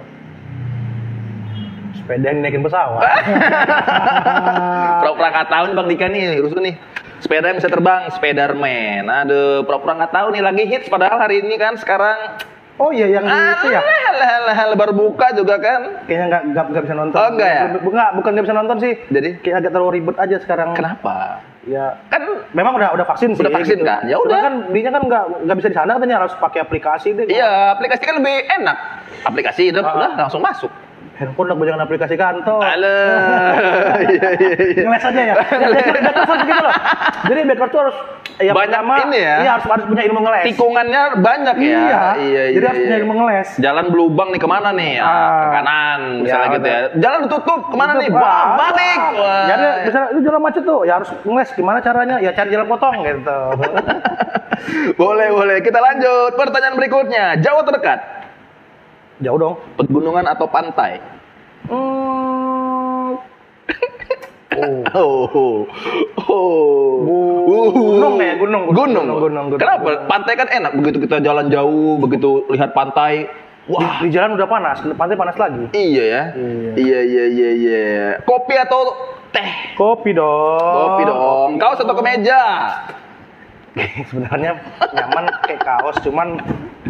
sepeda yang naikin pesawat. Pura-pura nggak tahu nih Bang Dika nih, rusuh nih. Sepeda yang bisa terbang, Spiderman. Aduh, pura-pura nggak tahu nih lagi hits padahal hari ini kan sekarang. Oh iya yang itu ya. Alah, baru buka juga kan. Kayaknya nggak bisa nonton. Oh, enggak ya? Bukan nggak bisa nonton sih. Jadi Kayak agak terlalu ribet aja sekarang. kenapa? Ya Kan memang udah vaksin sih. Udah vaksin kan? Ya Cuma udah. kan dinya kan nggak bisa di sana katanya harus pakai aplikasi deh. iya, aplikasi kan lebih enak. Aplikasi udah langsung masuk. Handphone udah jangan aplikasi kantor. Alah. Iya. Ngeles aja ya. Backers harus gitu loh. Jadi backers tuh harus ya Banyak pertama, ini ya. Iya harus punya ilmu ngeles. Tikungannya banyak ya. Iya. Jadi harus punya ilmu ngeles. Jalan berlubang nih kemana nih? Ke kanan misalnya Ya, gitu ya. Jalan ditutup kemana nih? Wah, Balik. Wah. Jadi misalnya itu jalan macet tuh, ya harus ngeles. Gimana caranya? Ya cari jalan potong gitu. Boleh. Kita lanjut. Pertanyaan berikutnya. Jauh atau dekat? Jauh dong. Pegunungan atau pantai? Gunung ya, gunung. Kenapa? Pantai kan enak. Begitu kita jalan jauh, begitu lihat pantai. Wah, Di jalan udah panas, ke pantai panas lagi. iya ya. Iya. Kopi atau teh? Kopi dong. Kaos atau kemeja? Sebenarnya nyaman kayak kaos, cuman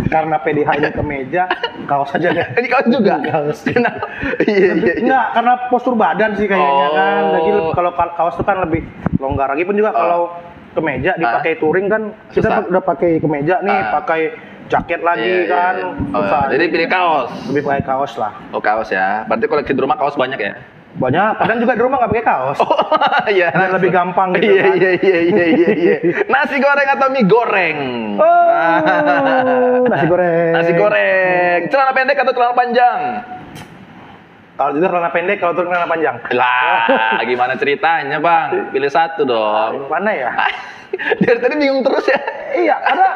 karena PDH ini kemeja, kaos aja deh. Ini kaos juga. Kaos. Kenapa? Iya. Enggak, karena postur badan sih kayaknya kan. Lagi Oh. kalau kaos itu kan lebih longgar lagi pun juga kalau kemeja dipakai touring kan kita Susah. udah pakai kemeja nih, pakai jaket lagi Iya, kan. iya. Susah. Jadi pilih kaos. Lebih pakai kaos lah. Oh kaos ya. Berarti koleksi di rumah kaos banyak ya? Banyak, kadang juga di rumah nggak pakai kaos. Iya. Biar lebih gampang gitu Iya. kan. Iya. Nasi goreng atau mie goreng? Nasi goreng. Nasi goreng. Celana pendek atau celana panjang? Kalau tidur celana pendek, kalau turun celana panjang. Lah, gimana ceritanya bang? Pilih satu dong. Mana ya? Dari tadi bingung terus ya? Iya, karena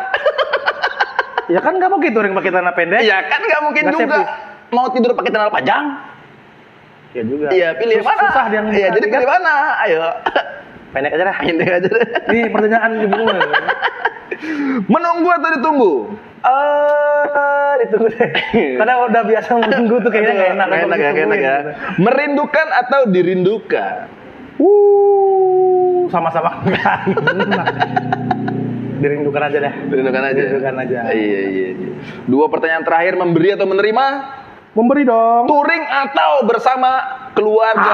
ya kan nggak mungkin touring pakai celana pendek. Iya kan nggak mungkin Nggak juga safety. mau tidur pakai celana panjang. Ya juga. Iya, pilih mana? Susah dia. Iya, jadi pilih mana? Ayo. Pendek aja dah. Pendek aja deh. Ini pertanyaan ibu. Menunggu atau ditunggu? Ditunggu deh. Karena udah biasa menunggu tuh kayaknya nggak enak. Nggak enak ya, nggak enak ya. Merindukan atau dirindukan? Sama-sama nggak enak. Dirindukan aja deh. Dirindukan aja. Dirindukan aja. Iya. 2 pertanyaan terakhir, memberi atau menerima? Memberi dong. Touring atau bersama keluarga?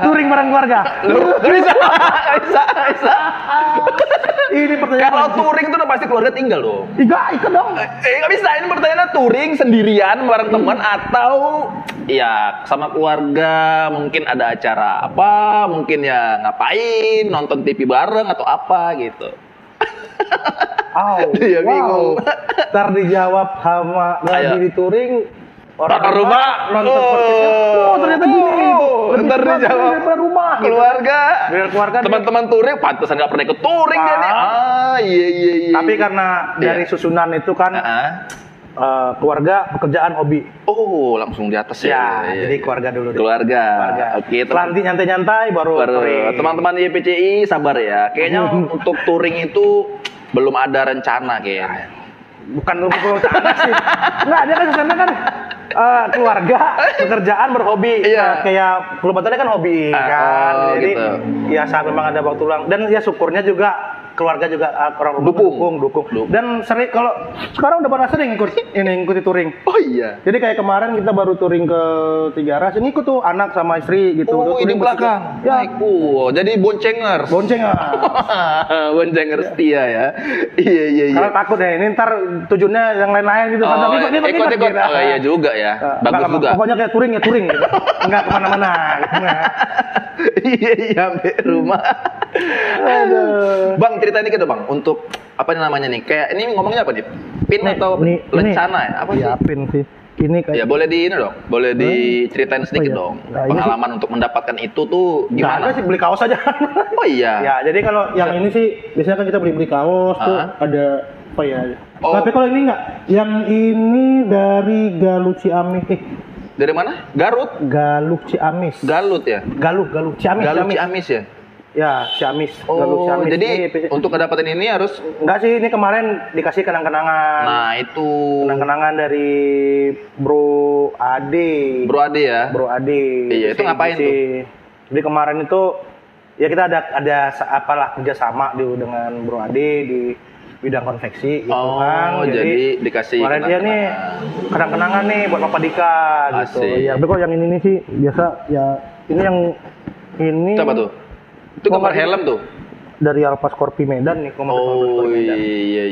Touring bareng keluarga keluarga. Nggak bisa, nggak bisa, nggak bisa. Ini pertanyaan. Kalau touring itu udah pasti keluarga tinggal dong. Enggak, ikut dong. Nggak bisa. Ini pertanyaannya touring sendirian bareng teman atau ya sama keluarga. Mungkin ada acara apa? Mungkin ya ngapain? Nonton TV bareng atau apa gitu. Dia bingung. Ntar dijawab sama lagi di touring. Orang rumah nonton podcastnya. Oh, ternyata gini. Lebih Ntar cepat dijawab daripada rumah. Gitu. keluarga. Dari keluarga. Teman-teman touring, pantesan nggak pernah ikut touring dia nih. Iya. Tapi karena dari susunan itu kan keluarga, pekerjaan, hobi. Oh, langsung di atas ya. Ya, jadi keluarga dulu. Keluarga. Oke, Setelah nanti nyantai-nyantai baru touring. teman-teman YPCI sabar ya. Kayaknya untuk touring itu belum ada rencana kayaknya. Bukan rencana sih. Enggak, dia kan susahnya kan keluarga, pekerjaan, berhobi. Iya. Kayak keluarga kan hobi kan. Jadi gitu. ya saat memang ada waktu luang dan ya syukurnya juga keluarga juga orang rumah dukung. Dan sering kalau sekarang udah pada sering ngikuti touring. Oh iya. Jadi kayak kemarin kita baru touring ke Tiga Ras, ini ikut tuh anak sama istri gitu. Oh, Touring di belakang. Ya, Naik. Jadi boncengers. bonceng ah. Boncengers setia ya. Iya. Karena takut ya, ini ntar tujuannya yang lain-lain gitu. Oh, Ikut. ikut. Oh iya juga ya. Bagus juga. Pokoknya kayak touring gitu. Enggak kemana-mana. Iya, sampai rumah. Aduh. Bang, cerita ini dong, Bang. Untuk apa namanya nih? Kayak ini ngomongnya apa nih? Pin atau lencana ya? Apa sih? Ya, pin sih. Ini kayak Ya boleh di ini dong. Boleh diceritain sedikit iya. dong. Nah, ini Pengalaman untuk mendapatkan itu tuh nggak ada gimana? sih, beli kaos aja. Oh iya. Ya, jadi kalau yang ini sih biasanya kan kita beli kaos tuh ada apa ya? Oh. Tapi kalau ini enggak, yang ini dari Galuh Ciamis. Dari mana? Garut. Galuh Ciamis. Galut ya? Galuh Ciamis. Galut Ciamis ya? Ya, Ciamis. Galuh Oh, Ciamis. jadi Ini, untuk ngedapetin ini harus enggak sih, ini kemarin dikasih kenang-kenangan. nah itu Kenang-kenangan dari Bro Ade. Bro Ade ya. Bro Ade. Iya, itu ngapain tuh? Jadi kemarin itu ya kita ada apalah kerjasama dengan Bro Ade di bidang konveksi gitu kan. Jadi dikasih kemarin dia nih kenang-kenangan nih buat Papa Dika gitu. Asik. Ya, tapi kalau yang ini sih biasa ya ini yang ini Siapa tuh? Itu gambar helm tuh. dari Alfa Scorpi Medan nih, Oh Medan. iya.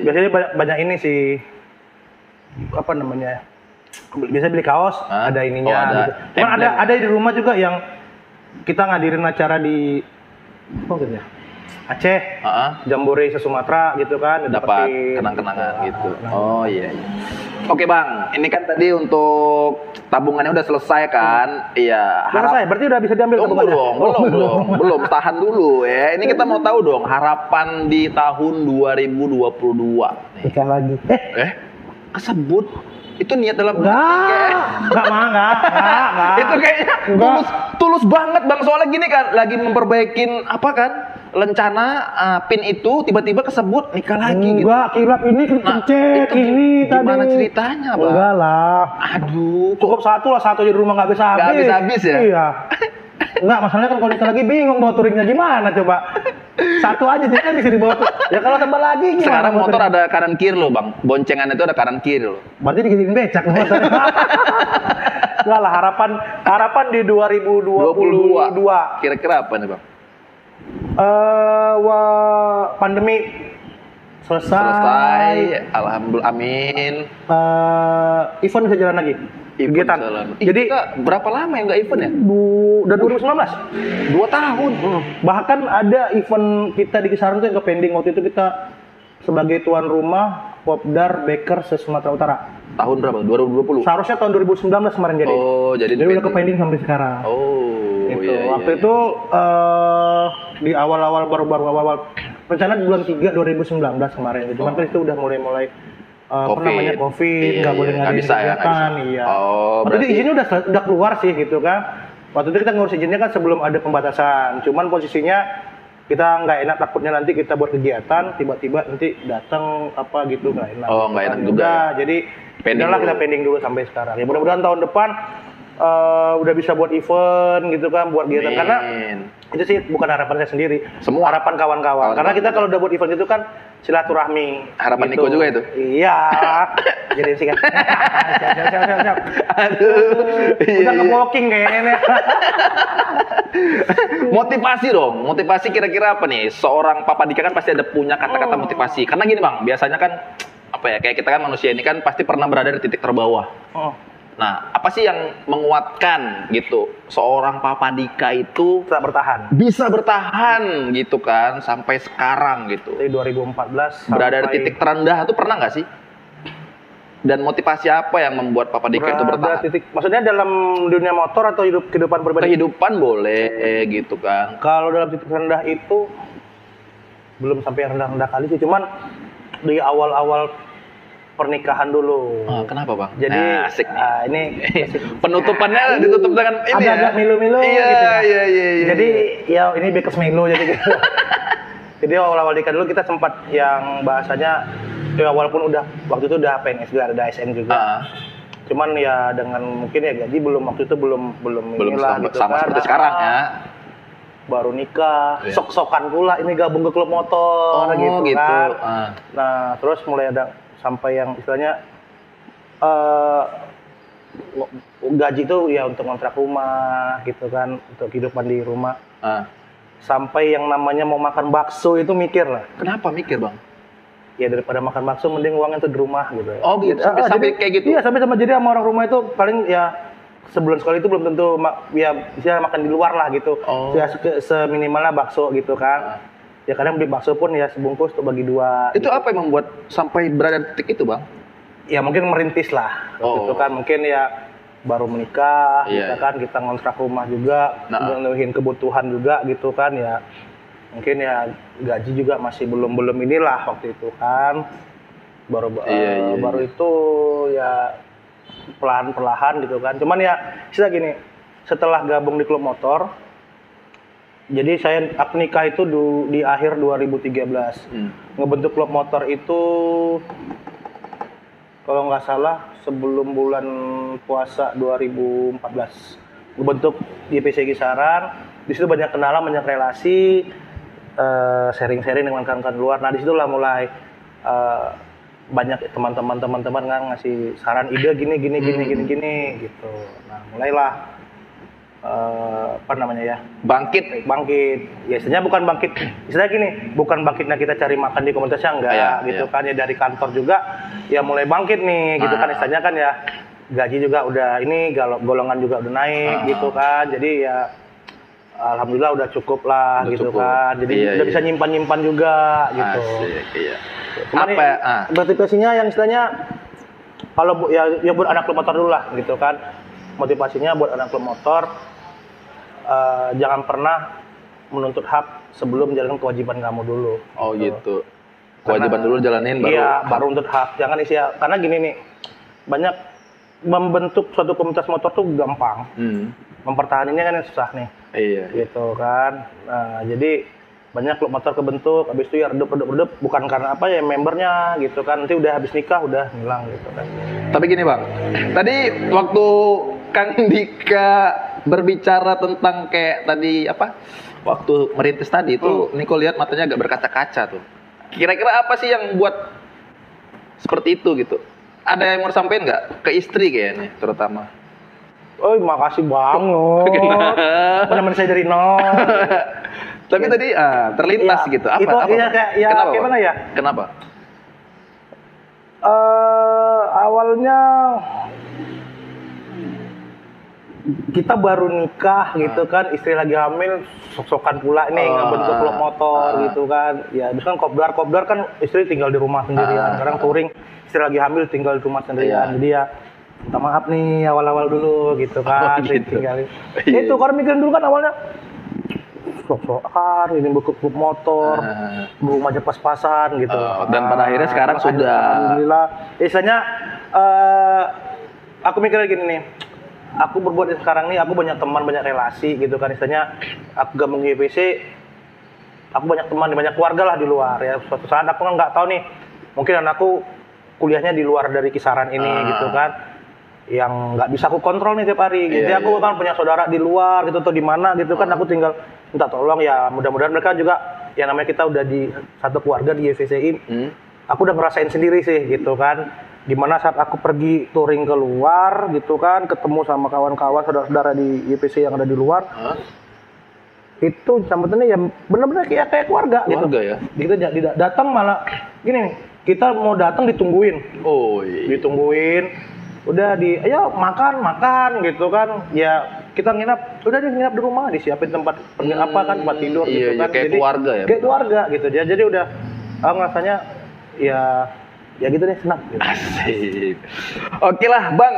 Biasanya banyak ini sih apa namanya? Biasa beli kaos, ada ininya. Oh, ada. Gitu. Cuman ada di rumah juga yang kita ngadirin acara di gitu ya? Aceh, Jambore se-Sumatera gitu kan, Dapat kenang-kenangan gitu. Oh iya. Oke Bang, ini kan tadi untuk tabungannya udah selesai kan? Iya. Selesai, berarti udah bisa diambil tabungannya? Belum. Tahan dulu ya. Ini kita mau tahu dong harapan di tahun 2022. Nikah lagi. Kesebut itu niat dalam Enggak. Itu kayaknya tulus banget Bang, soalnya gini kan lagi memperbaikin apa kan lencana pin itu tiba-tiba kesebut nikah lagi gitu. Enggak, kirap ini kepencet ini tadi. Gimana ceritanya Bang? Enggak lah. Aduh, Cukup satu aja di rumah nggak bisa habis. Nggak habis-habis ya? Iya. Enggak, masalahnya kan kalau nikah lagi bingung bawa touringnya gimana coba. Satu aja jadi kan bisa dibawa. Ya kalau tambah lagi gimana? Sekarang motor ada kanan kiri loh Bang. Boncengan itu ada kanan kiri loh. Berarti diginiin becak motor. Enggak lah, harapan di 2022. Kira-kira apa nih Bang? Pandemi selesai. Alhamdulillah, amin. Event bisa jalan lagi. Kegiatan. Jadi berapa lama ya nggak event ya? Dari 2019. 2 tahun. Bahkan ada event kita di Kisaran tuh yang ke-pending. Waktu itu kita sebagai tuan rumah Popdar Baker se-Sumatera Utara. Tahun berapa? 2020? Seharusnya tahun 2019 kemarin jadi. Oh, jadi udah ke-pending sampai sekarang. Oh, gitu. iya. Waktu itu di awal-awal baru rencana di bulan 3 2019 kemarin. Cuman kan itu udah mulai apa namanya COVID, nggak boleh ngadain kegiatan. Iya. Oh, berarti izinnya udah keluar sih gitu kan. Waktu itu kita ngurus izinnya kan sebelum ada pembatasan. Cuman posisinya kita nggak enak, takutnya nanti kita buat kegiatan tiba-tiba nanti datang apa gitu nggak enak. Oh, nggak enak juga. Jadi udahlah kita pending dulu sampai sekarang. Ya mudah-mudahan tahun depan udah bisa buat event gitu kan, buat kegiatan. Karena itu sih bukan harapan saya sendiri, Semua harapan kawan-kawan. Karena kita kalau udah buat event itu kan silaturahmi. Harapan gitu. Niko juga itu? Iya. Jadi sih kan. Siap. Aduh. Udah ke-walking kayaknya. Motivasi dong. Motivasi kira-kira apa nih? Seorang Papa Dika kan pasti ada punya kata-kata motivasi. Karena gini Bang, biasanya kan apa ya? Kayak kita kan manusia ini kan pasti pernah berada di titik terbawah. Nah, apa sih yang menguatkan gitu seorang Papa Dika itu Bisa bertahan. bisa bertahan gitu kan sampai sekarang gitu. Dari 2014 Berada sampai di titik terendah itu pernah nggak sih? Dan motivasi apa yang membuat Papa Dika itu bertahan? maksudnya dalam dunia motor atau kehidupan pribadi? Kehidupan boleh gitu kan. Kalau dalam titik rendah itu belum sampai yang rendah-rendah kali sih, cuman di awal-awal pernikahan dulu. Kenapa Bang? Jadi nah, asik nih. ini penutupannya ditutup dengan ini ya. agak milu-milu Iya, gitu ya. iya. Jadi ya ini bekas milu jadi gitu. Jadi awal-awal nikah dulu kita sempat yang bahasanya ya walaupun waktu itu udah PNS juga, ada ASN juga. Cuman ya dengan mungkin ya gaji waktu itu belum inilah gitu sama kan. seperti sekarang ya. Baru nikah, Iya. sok-sokan pula ini gabung ke klub motor gitu kan. Nah, terus mulai ada sampai yang istilahnya gaji itu ya untuk kontrak rumah gitu kan, untuk kehidupan di rumah. Sampai yang namanya mau makan bakso itu mikir lah. Kenapa mikir Bang? Ya daripada makan bakso mending uangnya tuh di rumah gitu. Oh gitu, sampai kayak gitu? Iya, sampai jadi sama orang rumah itu paling ya sebulan sekali itu belum tentu ya bisa makan di luar lah gitu. Ya seminimalnya bakso gitu kan. Ya kadang beli bakso pun ya sebungkus tuh bagi 2. Itu apa yang membuat sampai berada di titik itu Bang? Ya mungkin merintis lah. Gitu kan mungkin ya baru menikah, kita ngontrak rumah juga, memenuhi kebutuhan juga gitu kan ya. Mungkin ya gaji juga masih belum inilah waktu itu kan. Baru itu ya perlahan gitu kan. Cuman ya istilah gini, setelah gabung di klub motor, jadi aku nikah itu di akhir 2013. Ngebentuk klub motor itu kalau nggak salah sebelum bulan puasa 2014. Ngebentuk di PC Kisaran, di situ banyak kenalan, banyak relasi, sharing-sharing dengan kawan-kawan luar. Nah, disitulah mulai banyak teman-teman kan ngasih saran ide gini gitu. Nah, mulailah bangkit. Ya istilahnya bukan bangkit. Istilahnya gini, bukan bangkitnya kita cari makan di komunitasnya enggak gitu kan ya, dari kantor juga ya mulai bangkit nih gitu kan, istilahnya kan ya gaji juga udah ini, golongan juga udah naik gitu kan. Jadi ya alhamdulillah udah cukup lah gitu kan. Jadi udah bisa nyimpan juga gitu. Cuman motivasinya yang istilahnya kalau ya buat anak klub motor dulu lah gitu kan. Motivasinya buat anak klub motor, jangan pernah menuntut hak sebelum menjalankan kewajiban kamu dulu. Oh gitu. Kewajiban dulu jalanin baru. Iya, baru menuntut hak. Jangan karena gini nih, banyak membentuk suatu komunitas motor tuh gampang. Mempertahankannya kan yang susah nih. Iya. Gitu kan. Nah, jadi banyak klub motor kebentuk, habis itu ya redup, bukan karena apa ya membernya gitu kan, nanti udah habis nikah udah hilang gitu kan. Tapi gini Bang, tadi waktu Kang Dika berbicara tentang kayak tadi waktu merintis tadi itu Niko lihat matanya agak berkaca-kaca tuh. Kira-kira apa sih yang buat seperti itu gitu? Ada yang mau sampaikan nggak ke istri kayaknya terutama? Oh, makasih banget. Benar-benar saya dari nol. Tapi tadi terlintas gitu. Apa? Itu Kenapa, gimana ya? Kenapa? Awalnya kita baru nikah gitu kan, istri lagi hamil, sok-sokan pula nih ngebentuk klub motor gitu kan. Ya, terus kan kopdar kan istri tinggal di rumah sendirian. Sekarang touring, istri lagi hamil tinggal di rumah sendirian. Jadi ya minta maaf nih awal-awal dulu gitu kan. Tinggalin. Itu karena mikirin dulu kan awalnya sok-sokan ini buku klub motor, belum aja pas-pasan gitu. Dan pada akhirnya sekarang sudah. Alhamdulillah. Istilahnya aku mikirnya gini nih. Aku berbuat sekarang nih, aku banyak teman, banyak relasi gitu kan. Istilahnya aku gabung di YPC, aku banyak teman, banyak keluarga lah di luar ya. Suatu saat aku nggak tahu nih, mungkin anakku kuliahnya di luar dari Kisaran ini gitu kan. yang nggak bisa aku kontrol nih tiap hari. Jadi Iya, aku kan punya saudara di luar gitu atau di mana gitu kan, aku tinggal minta tolong ya. Mudah-mudahan mereka juga, ya namanya kita udah di satu keluarga di YVCI. Aku udah ngerasain sendiri sih gitu kan. Dimana saat aku pergi touring keluar gitu kan, ketemu sama kawan-kawan saudara-saudara di YVCI yang ada di luar. Itu sambutannya ya benar-benar kayak keluarga gitu. Keluarga ya? Kita datang malah gini nih, kita mau datang ditungguin. Oh iya. Ditungguin, udah ayo makan gitu kan. Ya kita udah nginap di rumah, disiapin tempat apa kan, tempat tidur Iya, gitu kan. kayak keluarga ya. Kayak keluarga gitu. Jadi udah ngerasanya ya gitu deh, senang gitu. Asik. Oke lah Bang,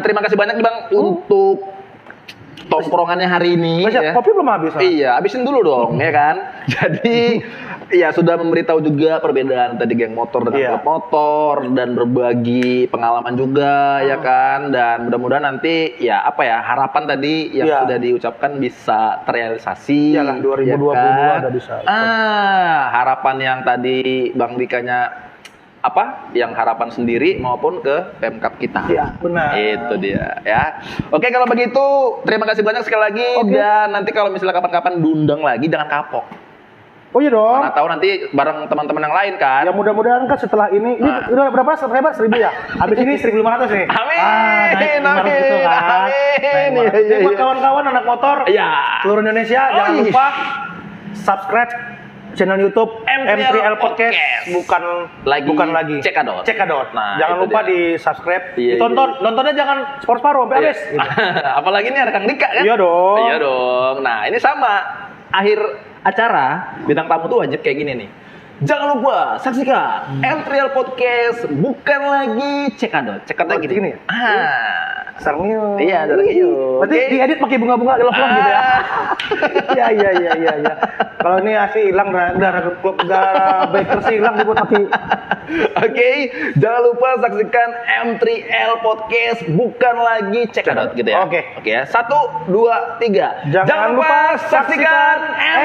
terima kasih banyak Bang untuk tongkrongannya hari ini. Masih, ya. kopi belum habis? Iya, habisin dulu dong, ya kan? Jadi, ya sudah memberitahu juga perbedaan tadi geng motor dengan klub motor dan berbagi pengalaman juga, ya kan? Dan mudah-mudahan nanti ya harapan tadi yang sudah diucapkan bisa terrealisasi. Iyalah, 2022 ya kan? udah bisa. Harapan yang tadi Bang Dikanya yang harapan sendiri maupun ke Pemkab kita. Iya, benar. Itu dia ya. Oke, kalau begitu terima kasih banyak sekali lagi dan nanti kalau misalnya kapan-kapan diundang lagi jangan kapok. Oh iya dong. Karena tahu nanti bareng teman-teman yang lain kan. Ya mudah-mudahan kan setelah ini udah berapa subscriber? 1000 ya? Habis ini 1500 nih. Amin. Naik 500 gitu kan. Amin. Naik 500. Jadi buat kawan-kawan anak motor seluruh Indonesia jangan lupa subscribe channel YouTube M3L Podcast. Bukan lagi Cekadot. Nah, jangan lupa di subscribe, ditonton. Nontonnya jangan separuh sampai habis. Gitu. Apalagi ini ada Kang Dika kan? Iya dong. Iya dong. Nah ini sama. Akhir acara bintang tamu tuh wajib kayak gini nih. Jangan lupa saksikan M3L Podcast, bukan lagi Cekadot. Cekadot gini ya? Sarngil. Iya, sarngil. Berarti diedit pakai bunga-bunga love-love gitu ya. Iya. Kalau ini asli hilang darah biker sih hilang dibuat pakai. Oke, jangan lupa saksikan M3L Podcast, bukan lagi Cekadot gitu ya. Oke ya. 1 2 3. Jangan lupa saksikan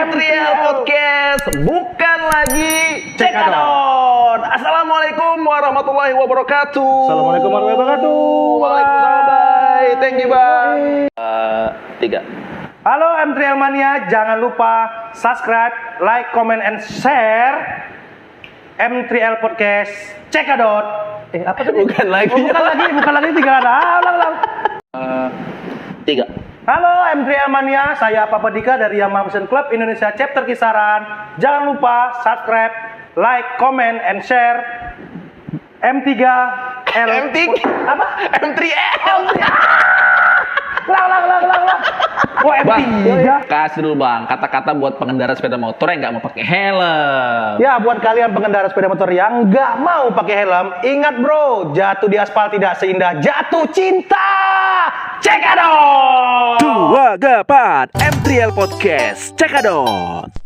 M3L Podcast, bukan lagi Cekadot. Assalamualaikum warahmatullahi wabarakatuh. Assalamualaikum warahmatullahi wabarakatuh. Waalaikumsalam. Bye. Thank you, Bang. 3. Halo M3L Mania, jangan lupa subscribe, like, comment, and share M3L Podcast Cekadot. Apa tadi? Bukan lagi. Bukan lagi 3 ada. Ulang. 3. Halo M3L Mania, saya Papa Dika dari Yamaha Motion Club Indonesia Chapter Kisaran. Jangan lupa subscribe, like, comment, and share M3L. Apa? M3L. Lang. Oh, M3. Kasih dulu Bang, kata-kata buat pengendara sepeda motor yang nggak mau pakai helm. Ya, buat kalian pengendara sepeda motor yang nggak mau pakai helm, ingat bro, jatuh di aspal tidak seindah jatuh cinta. Cekadot. 2 Gapat M3L Podcast Cekadot.